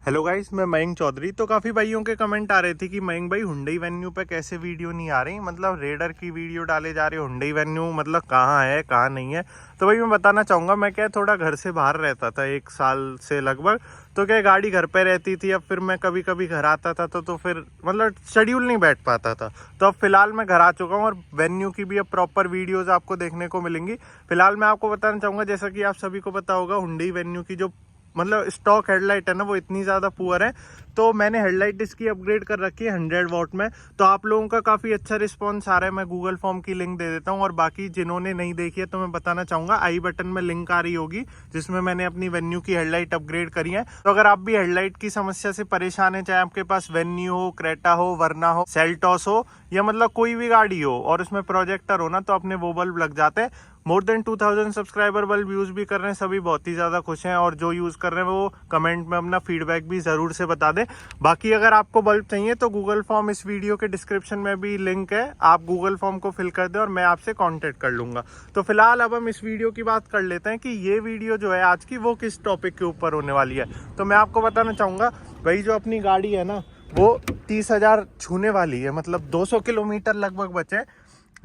Hello guys, मैं मयंक चौधरी। तो काफ़ी भाइयों के कमेंट आ रहे थे कि मयंक भाई हुंडई वेन्यू पे कैसे वीडियो नहीं आ रही, मतलब रेडर की वीडियो डाले जा रहे, हुंडई वेन्यू मतलब कहाँ है कहाँ नहीं है। तो भाई मैं बताना चाहूँगा, मैं क्या थोड़ा घर से बाहर रहता था 1 साल से लगभग, तो क्या गाड़ी घर पे रहती थी। अब फिर मैं कभी कभी घर आता था तो फिर मतलब शेड्यूल नहीं बैठ पाता था। तो अब फिलहाल मैं घर आ चुका हूँ और वेन्यू की भी अब प्रॉपर वीडियोज़ आपको देखने को मिलेंगी। फिलहाल मैं आपको बताना चाहूँगा, जैसा कि आप सभी को पता होगा, हुंडई वेन्यू की जो मतलब स्टॉक हेडलाइट है ना, वो इतनी ज़्यादा पुअर है। तो मैंने हेडलाइट इसकी अपग्रेड कर रखी है 100 वॉट में। तो आप लोगों का काफ़ी अच्छा रिस्पांस आ रहा है। मैं गूगल फॉर्म की लिंक दे देता हूँ, और बाकी जिन्होंने नहीं देखी है तो मैं बताना चाहूँगा, आई बटन में लिंक आ रही होगी जिसमें मैंने अपनी वेन्यू की हेडलाइट अपग्रेड करी है। तो अगर आप भी हेडलाइट की समस्या से परेशान है, चाहे आपके पास वेन्यू हो, क्रेटा हो, वर्ना हो, सेल्टॉस हो, या मतलब कोई भी गाड़ी हो और उसमें प्रोजेक्टर हो ना, तो अपने वो बल्ब लग जाते हैं। More than 2000 subscriber bulb use भी कर रहे हैं, सभी बहुत ही ज़्यादा खुश हैं। और जो यूज़ कर रहे हैं वो कमेंट में अपना फीडबैक भी ज़रूर से बता दें। बाकी अगर आपको बल्ब चाहिए तो गूगल फॉर्म इस वीडियो के डिस्क्रिप्शन में भी लिंक है, आप गूगल फॉर्म को फिल कर दें और मैं आपसे कांटेक्ट कर लूँगा। तो फिलहाल अब हम इस वीडियो की बात कर लेते हैं कि ये वीडियो जो है आज की, वो किस टॉपिक के ऊपर होने वाली है। तो मैं आपको बताना चाहूँगा भाई, जो अपनी गाड़ी है ना, वो 30,000 छूने वाली है, मतलब 200 किलोमीटर लगभग बचे।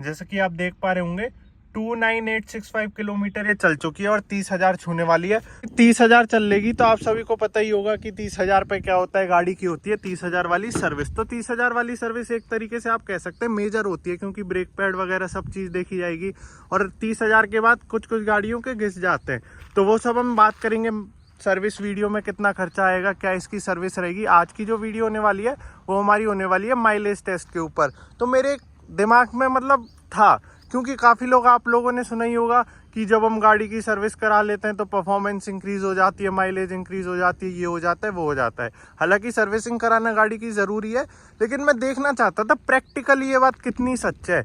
जैसे कि आप देख पा रहे होंगे, 29865 किलोमीटर ये चल चुकी है और 30,000 छूने वाली है। 30,000 चल लेगी तो आप सभी को पता ही होगा कि 30,000 पे क्या होता है। गाड़ी की होती है 30,000 वाली सर्विस। तो 30,000 वाली सर्विस एक तरीके से आप कह सकते हैं मेजर होती है, क्योंकि ब्रेक पैड वगैरह सब चीज़ देखी जाएगी। और 30,000 के बाद कुछ कुछ गाड़ियों के घिस जाते हैं, तो वो सब हम बात करेंगे। सर्विस वीडियो में कितना खर्चा आएगा, क्या इसकी सर्विस रहेगी। आज की जो वीडियो होने वाली है वो हमारी होने वाली है माइलेज टेस्ट के ऊपर। तो मेरे दिमाग में मतलब था, क्योंकि काफ़ी लोग, आप लोगों ने सुना ही होगा कि जब हम गाड़ी की सर्विस करा लेते हैं तो परफॉर्मेंस इंक्रीज हो जाती है, माइलेज इंक्रीज हो जाती है, ये हो जाता है, वो हो जाता है। हालांकि सर्विसिंग कराना गाड़ी की ज़रूरी है, लेकिन मैं देखना चाहता था प्रैक्टिकली ये बात कितनी सच है।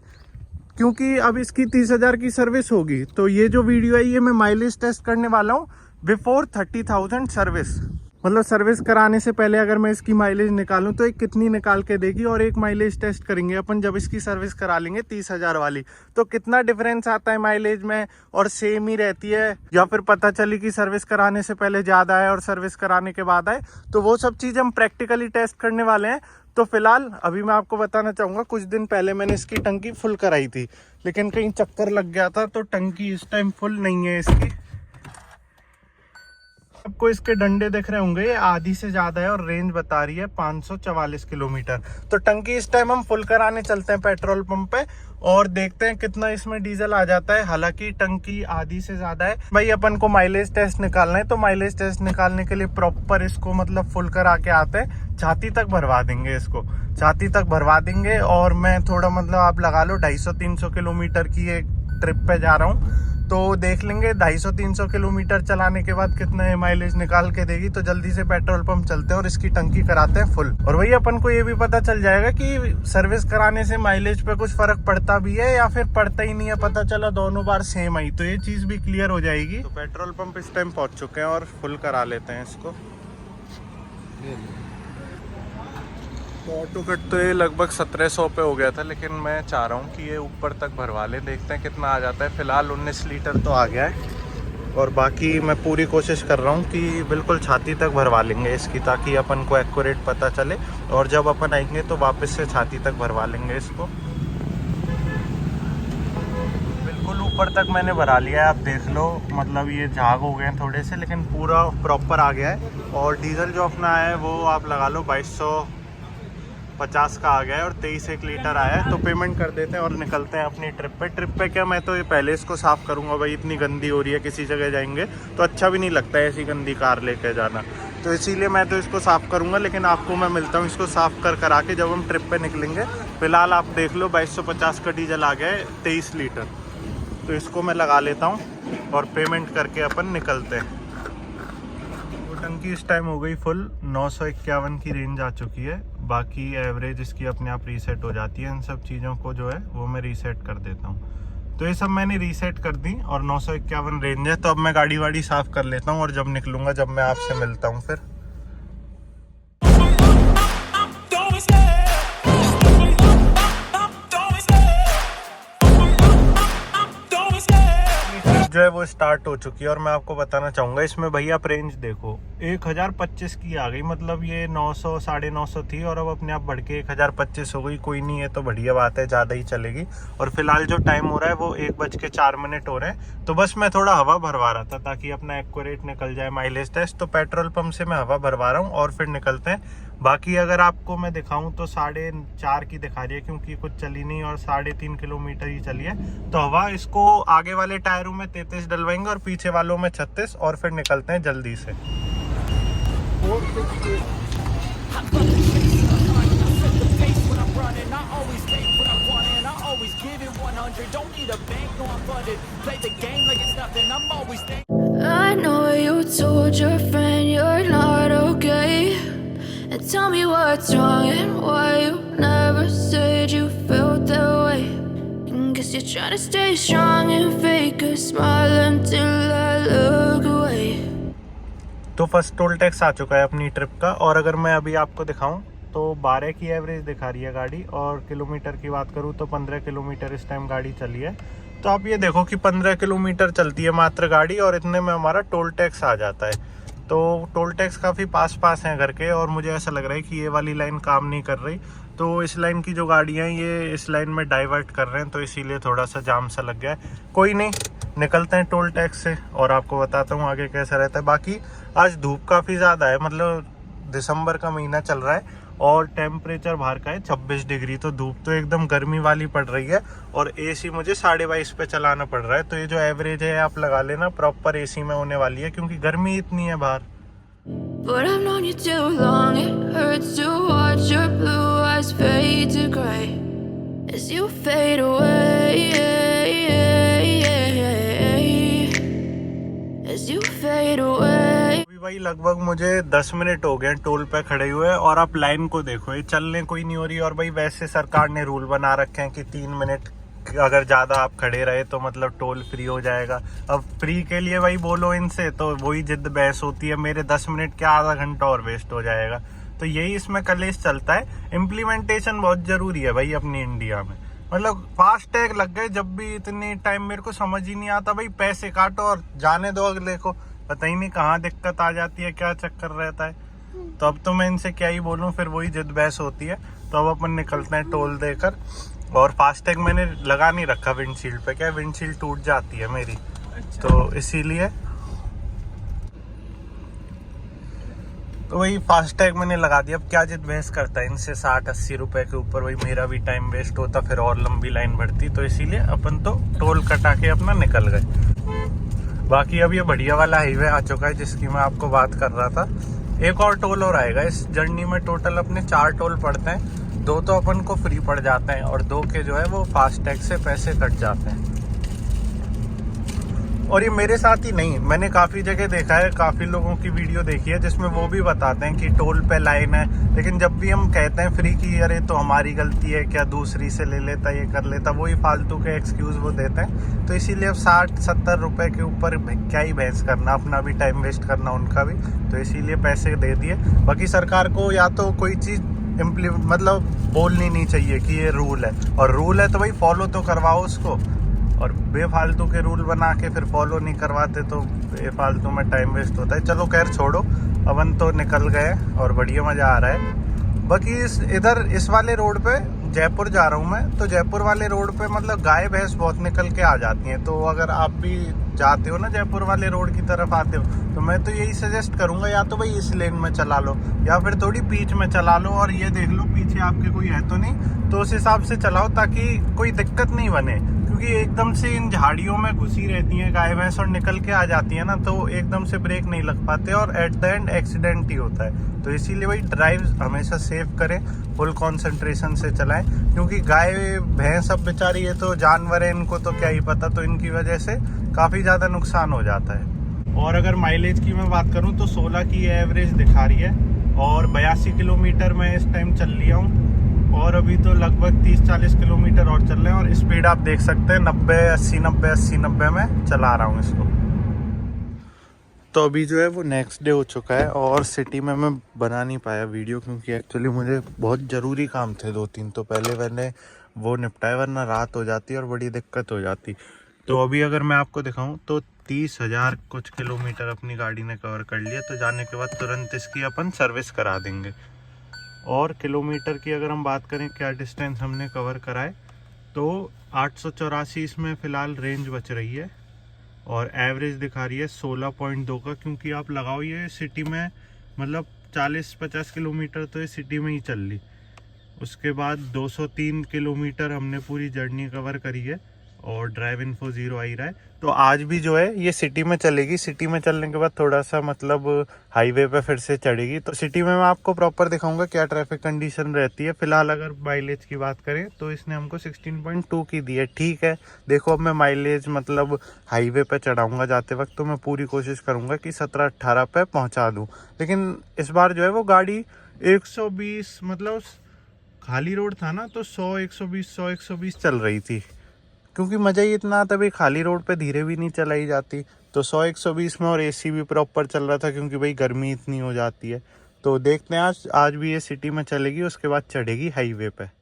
क्योंकि अब इसकी 30,000 की सर्विस होगी, तो ये जो वीडियो है ये मैं माइलेज टेस्ट करने वाला हूँ बिफोर 30,000 सर्विस। मतलब सर्विस कराने से पहले अगर मैं इसकी माइलेज निकालूं तो एक कितनी निकाल के देगी, और एक माइलेज टेस्ट करेंगे अपन जब इसकी सर्विस करा लेंगे 30,000 वाली, तो कितना डिफरेंस आता है माइलेज में, और सेम ही रहती है या फिर पता चली कि सर्विस कराने से पहले ज़्यादा है और सर्विस कराने के बाद आए। तो वो सब चीज़ हम प्रैक्टिकली टेस्ट करने वाले हैं। तो फिलहाल अभी मैं आपको बताना चाहूँगा, कुछ दिन पहले मैंने इसकी टंकी फुल कराई थी, लेकिन कहीं चक्कर लग गया था, तो टंकी इस टाइम फुल नहीं है इसकी। आपको इसके डंडे दिख रहे होंगे, ये आधी से ज्यादा है और रेंज बता रही है 544 किलोमीटर। तो टंकी इस टाइम हम फुल कराने चलते हैं पेट्रोल पंप पे और देखते हैं कितना इसमें डीजल आ जाता है। हालांकि टंकी आधी से ज्यादा है। भाई अपन को माइलेज टेस्ट निकालना है, तो माइलेज टेस्ट निकालने के लिए प्रॉपर इसको मतलब फुल करा के आते हैं, छाती तक भरवा देंगे इसको, छाती तक भरवा देंगे। और मैं थोड़ा मतलब आप लगा लो 250-300 किलोमीटर की एक ट्रिप पे जा रहा हूँ, तो देख लेंगे 250-300 किलोमीटर चलाने के बाद कितना माइलेज निकाल के देगी। तो जल्दी से पेट्रोल पंप चलते हैं और इसकी टंकी कराते हैं फुल। और वही अपन को ये भी पता चल जाएगा कि सर्विस कराने से माइलेज पे कुछ फर्क पड़ता भी है या फिर पड़ता ही नहीं है। पता चला दोनों बार सेम आई, तो ये चीज़ भी क्लियर हो जाएगी। तो पेट्रोल पंप इस टाइम पहुँच चुके हैं और फुल करा लेते हैं इसको। ऑटो कट तो ये लगभग 1700 पे हो गया था, लेकिन मैं चाह रहा हूँ कि ये ऊपर तक भरवा ले, देखते हैं कितना आ जाता है। फिलहाल 19 लीटर तो आ गया है, और बाकी मैं पूरी कोशिश कर रहा हूँ कि बिल्कुल छाती तक भरवा लेंगे इसकी, ताकि अपन को एक्यूरेट पता चले। और जब अपन आएंगे तो वापस से छाती तक भरवा लेंगे इसको। बिल्कुल ऊपर तक मैंने भरा लिया है, आप देख लो। मतलब ये झाग हो गए हैं थोड़े से, लेकिन पूरा प्रॉपर आ गया है। और डीजल जो अपना है वो आप लगा लो 2250 का आ गया है, और 23 लीटर आया है। तो पेमेंट कर देते हैं और निकलते हैं अपनी ट्रिप पे। ट्रिप पे क्या, मैं तो ये पहले इसको साफ़ करूँगा भाई, इतनी गंदी हो रही है। किसी जगह जाएंगे तो अच्छा भी नहीं लगता है ऐसी गंदी कार लेके जाना, तो इसीलिए मैं तो इसको साफ़ करूँगा। लेकिन आपको मैं मिलता हूँ इसको साफ़ करा के जब हम ट्रिप पे निकलेंगे। फिलहाल आप देख लो 2250 का डीजल आ गया है, 23 लीटर। तो इसको मैं लगा लेता हूँ और पेमेंट करके अपन निकलते हैं। टंकी इस टाइम हो गई फुल, 951 की रेंज आ चुकी है। बाकी एवरेज इसकी अपने आप रीसेट हो जाती है। इन सब चीज़ों को जो है वो मैं रीसेट कर देता हूँ। तो ये सब मैंने रीसेट कर दी और 951 रेंज है। तो अब मैं गाड़ी वाड़ी साफ़ कर लेता हूँ और जब निकलूँगा, जब मैं आपसे मिलता हूँ फिर। जो जो है वो स्टार्ट हो चुकी है। और मैं आपको बताना चाहूँगा इसमें भैया आप रेंज देखो 1025 की आ गई, मतलब ये 900 950 थी और अब अपने आप बढ़ के 1025 हो गई। कोई नहीं है तो बढ़िया बात है, ज़्यादा ही चलेगी। और फिलहाल जो टाइम हो रहा है वो 1:04 हो रहे हैं। तो बस मैं थोड़ा हवा भरवा रहा था ताकि अपना एक्यूरेट निकल जाए माइलेज टेस्ट। तो पेट्रोल पंप से मैं हवा भरवा रहा हूँ और फिर निकलते हैं। बाकी अगर आपको मैं दिखाऊं तो 4.5 की दिखा रही है क्योंकि कुछ चली नहीं और 3.5 किलोमीटर ही चली है। तो हवा इसको आगे वाले टायरों में 33 डलवाएंगे और पीछे वालों में 36 और फिर निकलते हैं जल्दी से। I know you told your friend you're not okay, and tell me what's wrong and why you never said you felt that way. And guess you're trying to stay strong and fake a smile until I look away. तो first toll tax आ चुका है अपनी trip का। और अगर मैं अभी आपको दिखाऊं तो 12 की एवरेज दिखा रही है गाड़ी। और किलोमीटर की बात करूं तो 15 किलोमीटर इस टाइम गाड़ी चली है। तो आप ये देखो कि 15 किलोमीटर चलती है मात्र गाड़ी और इतने में हमारा टोल टैक्स आ जाता है। तो टोल टैक्स काफ़ी पास हैं घर के। और मुझे ऐसा लग रहा है कि ये वाली लाइन काम नहीं कर रही, तो इस लाइन की जो गाड़ियाँ हैं ये इस लाइन में डाइवर्ट कर रहे हैं, तो इसीलिए थोड़ा सा जाम सा लग गया है। कोई नहीं, निकलते हैं टोल टैक्स से और आपको बताता हूँ आगे कैसा रहता है। बाकी आज धूप काफ़ी ज़्यादा है, मतलब दिसंबर का महीना चल रहा है और टेम्परेचर बाहर का है 26 डिग्री। तो धूप तो एकदम गर्मी वाली पड़ रही है और एसी मुझे 22.5 पे चलाना पड़ रहा है। तो ये जो एवरेज है आप लगा लेना, प्रॉपर एसी में होने वाली है क्योंकि गर्मी इतनी है बाहर। But I've known you too long, it hurts to watch your blue eyes fade to gray as you fade away, as you fade away. अभी भाई लगभग मुझे 10 मिनट हो गए टोल पे खड़े हुए और आप लाइन को देखो, ये चलने कोई नहीं हो रही। और भाई वैसे सरकार ने रूल बना रखे हैं कि 3 मिनट अगर ज़्यादा आप खड़े रहे तो मतलब टोल फ्री हो जाएगा। अब फ्री के लिए भाई बोलो इनसे तो वही जिद बहस होती है, मेरे 10 मिनट के आधा घंटा और वेस्ट हो जाएगा। तो यही इसमें कलेश चलता है। इम्प्लीमेंटेशन बहुत ज़रूरी है भाई अपनी इंडिया में। मतलब फास्ट टैग लग गए जब भी इतनी टाइम, मेरे को समझ ही नहीं आता भाई, पैसे काटो और जाने दो अगले को। पता ही नहीं कहाँ दिक्कत आ जाती है, क्या चक्कर रहता है। तो अब तो मैं इनसे क्या ही बोलूँ, फिर वही जिद बहस होती है। तो अब अपन निकलते हैं टोल देकर। और फास्टैग मैंने लगा नहीं रखा विंडशील्ड पे, क्या विंडशील्ड टूट जाती है मेरी। अच्छा। तो इसीलिए तो वही फास्टैग मैंने लगा दिया। अब क्या जिद बहस करता है इनसे 60-80 रुपए के ऊपर, वही मेरा भी टाइम वेस्ट होता, फिर और लंबी लाइन बढ़ती। तो इसीलिए अपन तो टोल कटा के अपना निकल गए। बाकी अब ये बढ़िया वाला हाईवे आ चुका है जिसकी मैं आपको बात कर रहा था। एक और टोल और आएगा इस जर्नी में। टोटल अपने 4 टोल पड़ते हैं, 2 तो अपन को फ्री पड़ जाते हैं और 2 के जो है वो फास्टैग से पैसे कट जाते हैं। और ये मेरे साथ ही नहीं, मैंने काफ़ी जगह देखा है, काफ़ी लोगों की वीडियो देखी है जिसमें वो भी बताते हैं कि टोल पे लाइन है। लेकिन जब भी हम कहते हैं फ्री की, अरे तो हमारी गलती है क्या, दूसरी से ले लेता, ये कर लेता, वही फालतू के एक्सक्यूज़ वो देते हैं। तो इसीलिए अब 60-70 रुपये के ऊपर क्या ही बहस करना, अपना भी टाइम वेस्ट करना, उनका भी। तो इसीलिए पैसे दे दिए। बाकी सरकार को या तो कोई चीज़ मतलब बोलनी नहीं चाहिए कि ये रूल है, और रूल है तो भाई फॉलो तो करवाओ उसको। और बेफालतू के रूल बना के फिर फॉलो नहीं करवाते तो बेफालतू में टाइम वेस्ट होता है। चलो खैर छोड़ो, अपन तो निकल गए और बढ़िया मज़ा आ रहा है। बाकी इधर इस वाले रोड पे जयपुर जा रहा हूँ मैं, तो जयपुर वाले रोड पे मतलब गाय भैंस बहुत निकल के आ जाती हैं। तो अगर आप भी जाते हो ना जयपुर वाले रोड की तरफ आते हो तो मैं तो यही सजेस्ट करूँगा, या तो भाई इस लेन में चला लो या फिर थोड़ी बीच में चला लो। और ये देख लो पीछे आपके कोई है तो नहीं, तो उस हिसाब से चलाओ ताकि कोई दिक्कत नहीं बने। क्योंकि एकदम से इन झाड़ियों में घुसी रहती हैं गाय भैंस और निकल के आ जाती है ना, तो एकदम से ब्रेक नहीं लग पाते और एट द एंड एक्सीडेंट ही होता है। तो इसीलिए भाई ड्राइव हमेशा सेफ करें, फुल कंसंट्रेशन से चलाएं। क्योंकि गाय भैंस अब बेचारी ये तो जानवर है, इनको तो क्या ही पता, तो इनकी वजह से काफ़ी ज़्यादा नुकसान हो जाता है। और अगर माइलेज की मैं बात करूँ तो 16 की एवरेज दिखा रही है और 82 किलोमीटर मैं इस टाइम चल लिया हूँ। और अभी तो लगभग 30-40 किलोमीटर और चल रहे हैं और स्पीड आप देख सकते हैं 90-80 में चला रहा हूँ इसको। तो अभी जो है वो नेक्स्ट डे हो चुका है और सिटी में मैं बना नहीं पाया वीडियो क्योंकि एक्चुअली मुझे बहुत ज़रूरी काम थे 2-3, तो पहले मैंने वो निपटाए वरना रात हो जाती और बड़ी दिक्कत हो जाती। तो अभी अगर मैं आपको दिखाऊं तो 30,000 कुछ किलोमीटर अपनी गाड़ी ने कवर कर लिया। तो जाने के बाद तुरंत इसकी अपन सर्विस करा देंगे। और किलोमीटर की अगर हम बात करें क्या डिस्टेंस हमने कवर कराए, तो 884 इसमें फ़िलहाल रेंज बच रही है और एवरेज दिखा रही है 16.2 का। क्योंकि आप लगाओ ये सिटी में मतलब 40-50 किलोमीटर तो ये सिटी में ही चल ली। उसके बाद 203 किलोमीटर हमने पूरी जर्नी कवर करी है और ड्राइव इन्फो 0 आ ही रहा है। तो आज भी जो है ये सिटी में चलेगी। सिटी में चलने के बाद थोड़ा सा मतलब हाईवे पे फिर से चढ़ेगी। तो सिटी में मैं आपको प्रॉपर दिखाऊंगा क्या ट्रैफिक कंडीशन रहती है। फिलहाल अगर माइलेज की बात करें तो इसने हमको 16.2 की दी है। ठीक है, देखो अब मैं माइलेज मतलब हाईवे पे चढ़ाऊंगा जाते वक्त तो मैं पूरी कोशिश करूंगा कि 17-18 पे पहुंचा दूं। लेकिन इस बार जो है वो गाड़ी 120 मतलब खाली रोड था ना तो 100-120 चल रही थी। क्योंकि मज़ा ही इतना आता भाई, खाली रोड पे धीरे भी नहीं चलाई जाती। तो 100-120 में और एसी भी प्रॉपर चल रहा था क्योंकि भाई गर्मी इतनी हो जाती है। तो देखते हैं आज भी ये सिटी में चलेगी, उसके बाद चढ़ेगी हाईवे पे।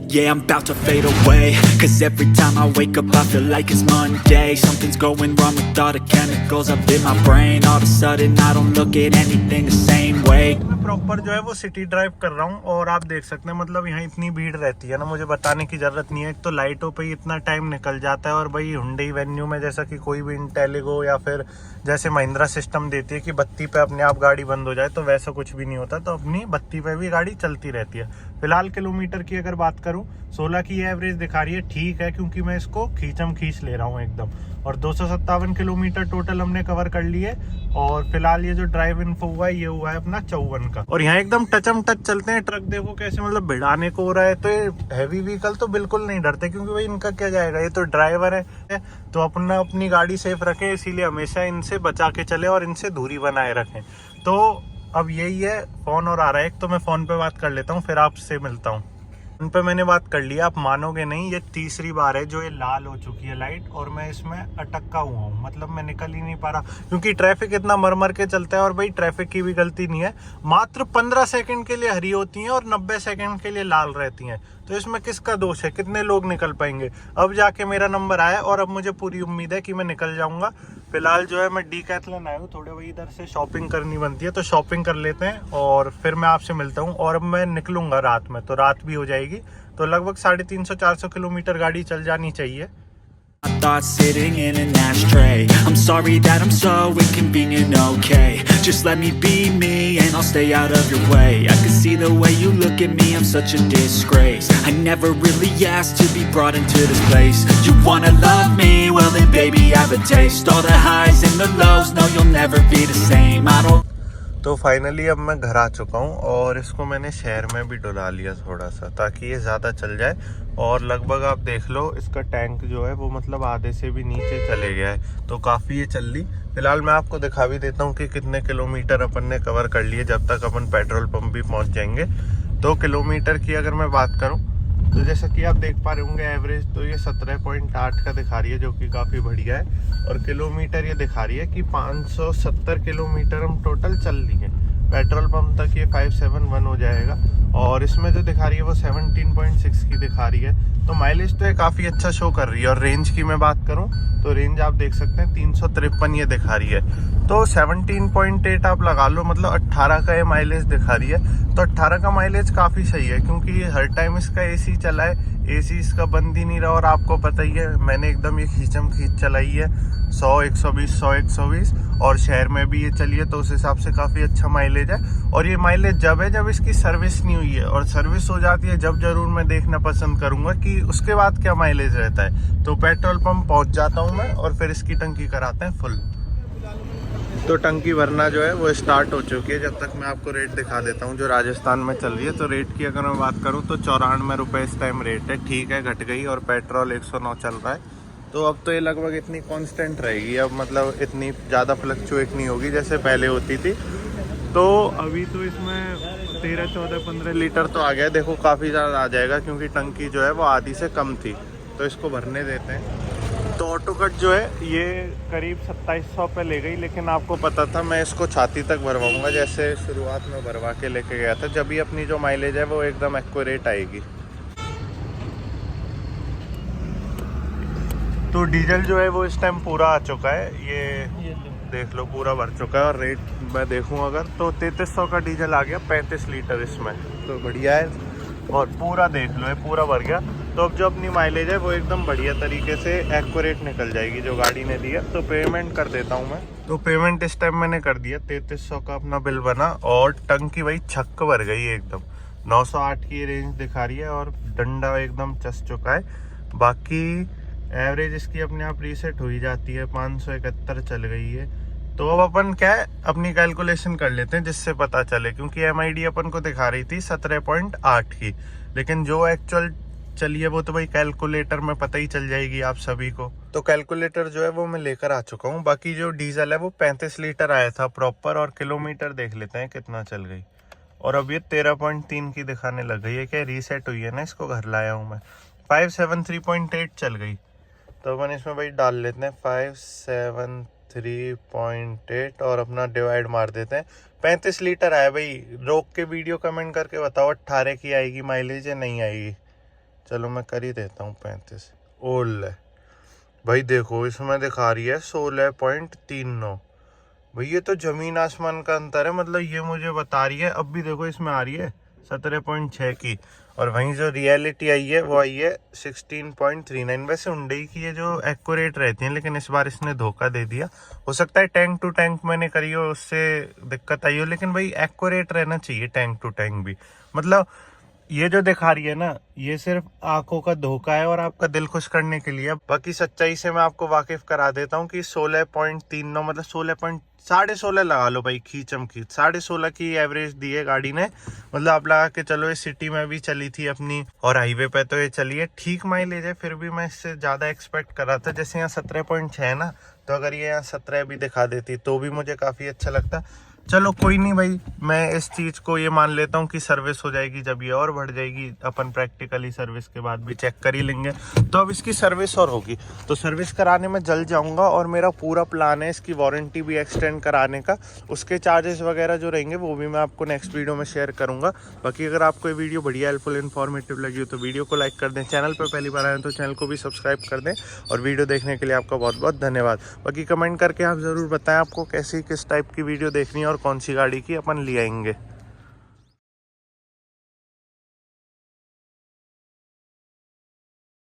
Yeah, I'm about to fade away, 'cause every time I wake up I feel like it's Monday. Something's going wrong with all the chemicals up in my brain. All of a sudden I don't look at anything the same way. मैं proper जो है वो city drive कर रहा हूँ और आप देख सकते हैं मतलब यहाँ इतनी भीड़ रहती है ना, मुझे बताने की ज़रूरत नहीं है। एक तो लाइटों पे ही इतना टाइम निकल जाता है और भाई हुंडई वेन्यू में जैसा कि कोई भी इंटेलिगो या फिर जैसे महिंद्रा सिस्टम देती है कि बत्ती पे अपने आप गाड़ी बंद हो जाए, तो वैसा कुछ भी नहीं होता। तो अपनी बत्ती पे भी गाड़ी चलती रहती है। फिलहाल किलोमीटर की अगर बात करूँ 16 की एवरेज दिखा रही है। ठीक है, क्योंकि मैं इसको खींच ले रहा हूँ एकदम। और 257 किलोमीटर टोटल हमने कवर कर लिए। और फिलहाल ये जो ड्राइव इन्फो हुआ है ये हुआ है अपना 54 का। और यहाँ एकदम टचम टच चलते हैं। ट्रक देखो कैसे मतलब भिड़ाने को हो रहा है। तो ये हैवी व्हीकल तो बिल्कुल नहीं डरते क्योंकि भाई इनका क्या जाएगा, ये तो ड्राइवर है। तो अपनी गाड़ी सेफ रखें, इसीलिए हमेशा इनसे बचा के चले और इनसे दूरी बनाए रखें। तो अब यही है, फोन और आ रहा है एक, तो मैं फोन पे बात कर लेता हूँ फिर आपसे मिलता हूँ। उन पे मैंने बात कर लिया, आप मानोगे नहीं, ये तीसरी बार है जो ये लाल हो चुकी है लाइट और मैं इसमें अटका हुआ हूँ। मतलब मैं निकल ही नहीं पा रहा क्योंकि ट्रैफिक इतना मर के चलता है। और भाई ट्रैफिक की भी गलती नहीं है, मात्र 15 सेकंड के लिए हरी होती हैं और 90 सेकंड के लिए लाल रहती हैं। तो इसमें किसका दोष है, कितने लोग निकल पाएंगे। अब जाके मेरा नंबर आया और अब मुझे पूरी उम्मीद है कि मैं निकल जाऊंगा। फिलहाल जो है मैं डीकैथलॉन आया हूँ, थोड़े वही इधर से शॉपिंग करनी बनती है तो शॉपिंग कर लेते हैं और फिर मैं आपसे मिलता हूँ। और अब मैं निकलूंगा रात में, तो रात भी हो जाएगी। तो लगभग 350-400 किलोमीटर गाड़ी चल जानी चाहिए। My thoughts sitting in an ashtray. I'm sorry that I'm so inconvenient, okay? Just let me be me and I'll stay out of your way. I can see the way you look at me, I'm such a disgrace. I never really asked to be brought into this place. You wanna love me? Well then baby I have a taste. All the highs and the lows, no you'll never be the same. I don't. तो finally अब मैं घर आ चुका हूँ और इसको मैंने शहर में भी डुला लिया थोड़ा सा ताकि ये ज़्यादा चल जाए। और लगभग आप देख लो इसका टैंक जो है वो मतलब आधे से भी नीचे चले गया है, तो काफ़ी ये चल ली। फिलहाल मैं आपको दिखा भी देता हूँ कि कितने किलोमीटर अपन ने कवर कर लिए जब तक अपन पेट्रोल पंप भी पहुँच जाएंगे। तो किलोमीटर की अगर मैं बात करूँ तो जैसा कि आप देख पा रहे होंगे एवरेज तो ये 17.8 का दिखा रही है जो कि काफ़ी बढ़िया है। और किलोमीटर ये दिखा रही है कि 570 किलोमीटर हम टोटल चल लिए। पेट्रोल पंप तक ये 571 हो जाएगा। और इसमें जो दिखा रही है वो 17.6 की दिखा रही है। तो माइलेज तो ये काफ़ी अच्छा शो कर रही है। और रेंज की मैं बात करूँ तो रेंज आप देख सकते हैं 353 ये दिखा रही है। तो 17.8 आप लगा लो, मतलब 18 का ये माइलेज दिखा रही है। तो 18 का माइलेज काफ़ी सही है क्योंकि हर टाइम इसका एसी चला है, एसी इसका बंद ही नहीं रहा। और आपको पता ही है मैंने एकदम ये खींच चलाई है 100-120 और शहर में भी ये चली है, तो उस हिसाब से काफ़ी अच्छा माइलेज है। और ये माइलेज जब है जब इसकी सर्विस नहीं हुई है, और सर्विस हो जाती है जब जरूर मैं देखना पसंद करूँगा कि उसके बाद क्या माइलेज रहता है। तो पेट्रोल पंप पहुँच जाता हूँ मैं और फिर इसकी टंकी कराते हैं फुल। तो टंकी भरना जो है वो स्टार्ट हो चुकी है। जब तक मैं आपको रेट दिखा देता हूँ जो राजस्थान में चल रही है। तो रेट की अगर मैं बात करूँ तो 94 रुपये इस टाइम रेट है। ठीक है, घट गई। और पेट्रोल 109 चल रहा है। तो अब तो ये लगभग इतनी कांस्टेंट रहेगी, अब मतलब इतनी ज़्यादा फ्लक्चुएट नहीं होगी जैसे पहले होती थी। तो अभी तो इसमें 13, 14, 15 लीटर तो आ गया। देखो काफ़ी ज़्यादा आ जाएगा क्योंकि टंकी जो है वो आधी से कम थी। तो इसको भरने देते हैं। तो ऑटो कट जो है ये करीब 2700 पे ले गई, लेकिन आपको पता था मैं इसको छाती तक भरवाऊंगा जैसे शुरुआत में भरवा के लेके गया था। जब भी अपनी जो माइलेज है वो एकदम एक्यूरेट आएगी। तो डीजल जो है वो इस टाइम पूरा आ चुका है, ये देख लो पूरा भर चुका है। और रेट मैं देखूं अगर तो 3300 का डीजल आ गया 35 लीटर इसमें, तो बढ़िया है। और पूरा देख लो ये पूरा भर गया। तो अब जो अपनी माइलेज है वो एकदम बढ़िया तरीके से एक्यूरेट निकल जाएगी जो गाड़ी ने दी है। तो पेमेंट कर देता हूँ मैं। तो पेमेंट इस टाइम मैंने कर दिया, 3300 का अपना बिल बना। और टंकी भाई छक्क भर गई एकदम, 908 की रेंज दिखा रही है और डंडा एकदम चस चुका है। बाकी एवरेज इसकी अपने आप रीसेट हो ही जाती है, 571 चल गई है। तो अब अपन क्या है अपनी कैलकुलेशन कर लेते हैं जिससे पता चले, क्योंकि MID अपन को दिखा रही थी 17.8 की, लेकिन जो एक्चुअल चलिए वो तो भाई कैलकुलेटर में पता ही चल जाएगी आप सभी को। तो कैलकुलेटर जो है वो मैं लेकर आ चुका हूँ। बाकी जो डीजल है वो 35 लीटर आया था प्रॉपर, और किलोमीटर देख लेते हैं कितना चल गई। और अब ये 13.3 की दिखाने लग गई है, क्या रीसेट हुई है ना, इसको घर लाया हूँ मैं। 573.8 चल गई। तो अपन इसमें भाई डाल लेते हैं 573.8 और अपना डिवाइड मार देते हैं। 35 लीटर आया भाई। रोक के वीडियो कमेंट करके बताओ 18 की आएगी माइलेज या नहीं आएगी। चलो मैं कर ही देता हूँ 35। ओले भाई देखो इसमें दिखा रही है 16.39। भाई ये तो जमीन आसमान का अंतर है। मतलब ये मुझे बता रही है, अब भी देखो इसमें आ रही है 17.6 की, और वहीं जो रियलिटी आई है वो आई है 16.39। वैसे हुंडई की ये जो एक्यूरेट रहती हैं, लेकिन इस बार इसने धोखा दे दिया। हो सकता है टैंक टू टैंक मैंने करी हो उससे दिक्कत आई हो, लेकिन भाई एक्यूरेट रहना चाहिए टैंक टू टैंक भी। मतलब ये जो दिखा रही है ना, ये सिर्फ आंखों का धोखा है और आपका दिल खुश करने के लिए। बाकी सच्चाई से मैं आपको वाकिफ करा देता हूँ कि 16.39 मतलब 16.16 लगा लो भाई, खींचम खींच 16.5 की एवरेज दी है गाड़ी ने। मतलब आप लगा के चलो, ये सिटी में भी चली थी अपनी और हाईवे पे तो ये चली है, ठीक माइलेज है। फिर भी मैं इससे ज़्यादा एक्सपेक्ट कर रहा था। जैसे यहाँ 17.6 है ना, तो अगर ये यहाँ 17 भी दिखा देती तो भी मुझे काफ़ी अच्छा लगता। चलो कोई नहीं भाई, मैं इस चीज़ को ये मान लेता हूँ कि सर्विस हो जाएगी जब ये और बढ़ जाएगी। अपन प्रैक्टिकली सर्विस के बाद भी चेक कर ही लेंगे। तो अब इसकी सर्विस और होगी, तो सर्विस कराने में जल्द जाऊँगा। और मेरा पूरा प्लान है इसकी वारंटी भी एक्सटेंड कराने का। उसके चार्जेस वगैरह जो रहेंगे वो भी मैं आपको नेक्स्ट वीडियो में शेयर करूँगा। बाकी अगर आपको ये वीडियो बढ़िया हेल्पफुल इन्फॉर्मेटिव लगी हो तो वीडियो को लाइक कर दें। चैनल पर पहली बार आए तो चैनल को भी सब्सक्राइब कर दें। और वीडियो देखने के लिए आपका बहुत बहुत धन्यवाद। बाकी कमेंट करके आप ज़रूर बताएं आपको कैसी किस टाइप की वीडियो देखनी है और कौन सी गाड़ी की अपन ले आएंगे।